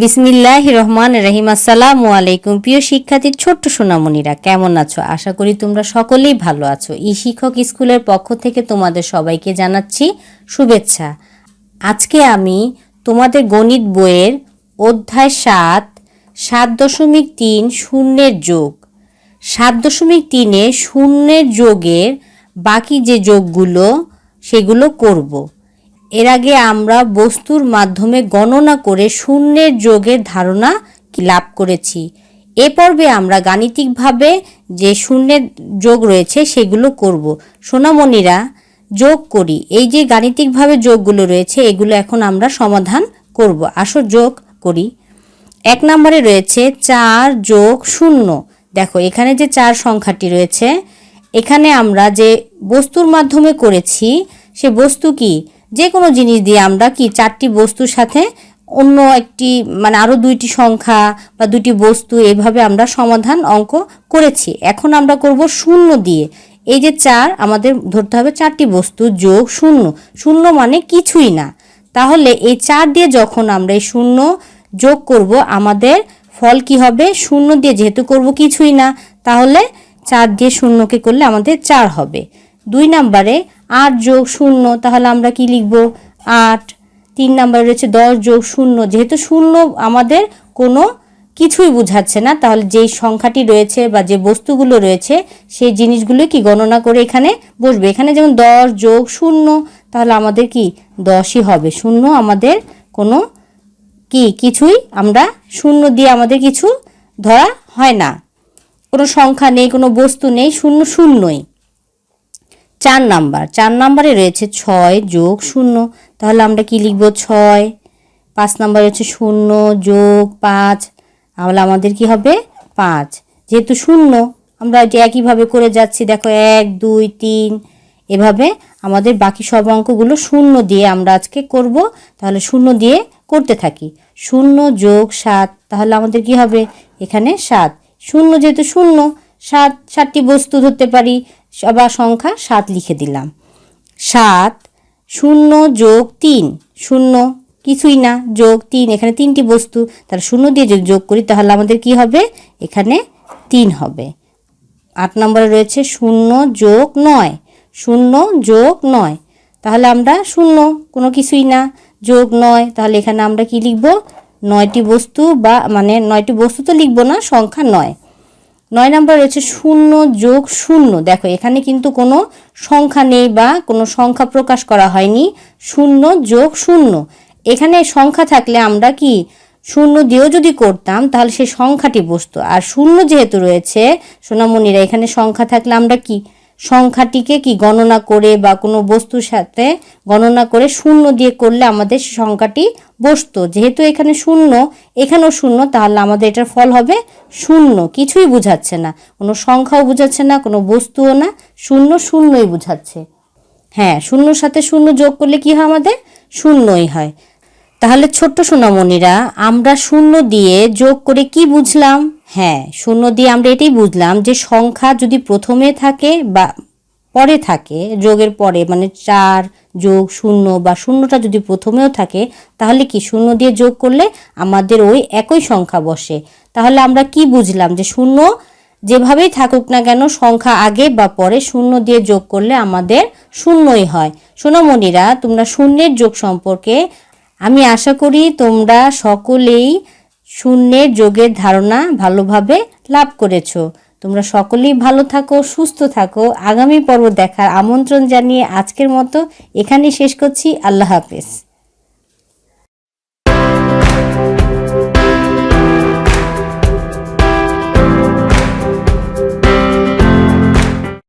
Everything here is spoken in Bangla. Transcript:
বিসমিল্লাহির রহমানির রহিম। আসসালামু আলাইকুম প্রিয় শিক্ষার্থী ছোট্ট সোনামণিরা, কেমন আছো? আশা করি তোমরা সকলেই ভালো আছো। শিক্ষক স্কুলের পক্ষ থেকে তোমাদের সবাইকে জানাচ্ছি শুভেচ্ছা। আজকে আমি তোমাদের গণিত বইয়ের অধ্যায় 7.3 শূন্যের যোগ 7.3 শূন্যের যোগের বাকি যে যোগগুলো সেগুলো করব। এর আগে আমরা বস্তুর মাধ্যমে গণনা করে শূন্যের যোগের ধারণা লাভ করেছি। এ পর্বে আমরা গাণিতিকভাবে যে শূন্যের যোগ রয়েছে সেগুলো করব। সোনামণিরা, যোগ করি। এই যে গাণিতিকভাবে যোগগুলো রয়েছে এগুলো এখন আমরা সমাধান করব। আসো যোগ করি। 1 নম্বরে রয়েছে 4 যোগ 0। দেখো এখানে যে 4 সংখ্যাটি রয়েছে, এখানে আমরা যে বস্তুর মাধ্যমে করেছি সে বস্তু কি, যে কোনো জিনিস দিয়ে আমরা কি 4টি বস্তুর সাথে অন্য একটি আরও 2টি সংখ্যা বা 2টি বস্তু এভাবে আমরা সমাধান অঙ্ক করেছি। এখন আমরা করব 0 দিয়ে। এই যে 4 আমাদের ধরতে হবে 4টি বস্তু যোগ 0। 0 মানে কিছুই না। তাহলে এই 4 দিয়ে যখন আমরা এই 0 যোগ করব আমাদের ফল কি হবে? 0 দিয়ে যেহেতু করব কিছুই না, তাহলে 4 দিয়ে 0কে করলে আমাদের 4 হবে। 2 নম্বরে 8 যোগ 0, তাহলে আমরা কি লিখব? 8। 3 নম্বরে রয়েছে 10 যোগ 0। যেহেতু 0 আমাদের কোনো কিছুই বোঝাচ্ছে না, তাহলে যেই সংখ্যাটি রয়েছে বা যে বস্তুগুলো রয়েছে সেই জিনিসগুলো কি গণনা করে এখানে বসবে। এখানে যেমন 10 যোগ 0, তাহলে আমাদের কি 10ই হবে। 0 আমাদের কোনো কিছুই আমরা 0 দিয়ে আমাদের কিছু ধরা হয় না, কোনো সংখ্যা নেই, কোনো বস্তু নেই, 0 শূন্যই। 4 নম্বরে রয়েছে 6 যোগ 0, তাহলে আমরা কি লিখব? 6। 5 নম্বরে রয়েছে 0 যোগ 5, তাহলে আমাদের কি হবে? 5। যেহেতু 0 আমরা যে একইভাবে করে যাচ্ছি, দেখো 1 2 3 এভাবে আমাদের বাকি সব অঙ্কগুলো 0 দিয়ে আমরা আজকে করব। তাহলে 0 দিয়ে করতে থাকি। 0 যোগ 7, তাহলে আমাদের কি হবে? এখানে 7। 0 যেহেতু 0, 7টি বস্তু ধরতে পারি বা সংখ্যা 7 লিখে দিলাম। 7 0 যোগ 3, 0 কিছুই না, যোগ 3, এখানে 3টি বস্তু, তাহলে 0 দিয়ে যদি যোগ করি তাহলে আমাদের কি হবে? এখানে 3 হবে। 8 নম্বরে রয়েছে 0 যোগ 9, 0 যোগ 9, তাহলে আমরা 0 কোনো কিছুই না, যোগ 9, তাহলে এখানে আমরা কি লিখব? 9টি বস্তু বা 9টি বস্তু তো লিখব না, সংখ্যা 9। 9 নম্বর রয়েছে 0 যোগ 0, দেখো এখানে কিন্তু কোনো সংখ্যা নেই বা কোনো সংখ্যা প্রকাশ করা হয়নি। 0 যোগ 0, এখানে সংখ্যা থাকলে আমরা কি 0 দিয়েও যদি করতাম তাহলে সেই সংখ্যাটি বসতো। আর 0 যেহেতু রয়েছে সোনামণিরা, এখানে সংখ্যা থাকলে আমরা কি সংখ্যাটিকে কি গণনা করে বা কোনো বস্তুর সাথে গণনা করে 0 দিয়ে করলে আমাদের সংখ্যাটি বসতো। যেহেতু এখানে 0, এখানেও 0, তাহলে আমাদের এটার ফল হবে 0। কিছুই বোঝাচ্ছে না, কোনো সংখ্যাও বোঝাচ্ছে না, কোনো বস্তুও না, 0 0ই বোঝাচ্ছে। হ্যাঁ, 0-র সাথে 0 যোগ করলে কি হয়? আমাদের 0ই হয়। তাহলে ছোট্ট সোনামণিরা, আমরা 0 দিয়ে যোগ করে কি বুঝলাম? হ্যাঁ, 0 দিয়ে আমরা এটাই বুঝলাম যে সংখ্যা যদি প্রথমে থাকে বা পরে থাকে, যোগের পরে 4 যোগ 0 বা 0টা যদি প্রথমেও থাকে, তাহলে কি 0 দিয়ে যোগ করলে আমাদের ওই একই সংখ্যা বসে। তাহলে আমরা কি বুঝলাম? যে 0 যেভাবেই থাকুক না কেন, সংখ্যা আগে বা পরে 0 দিয়ে যোগ করলে আমাদের 0ই হয়। সোনামণিরা, তোমরা শূন্যের যোগ সম্পর্কে আমি আশা করি তোমরা সকলেই শূন্যের যোগের ধারণা ভালোভাবে লাভ করেছো। তোমরা সকলেই ভালো থাকো, সুস্থ থাকো। আগামী পর্ব দেখার আমন্ত্রণ জানিয়ে আজকের মতো এখানেই শেষ করছি। আল্লাহ হাফেজ।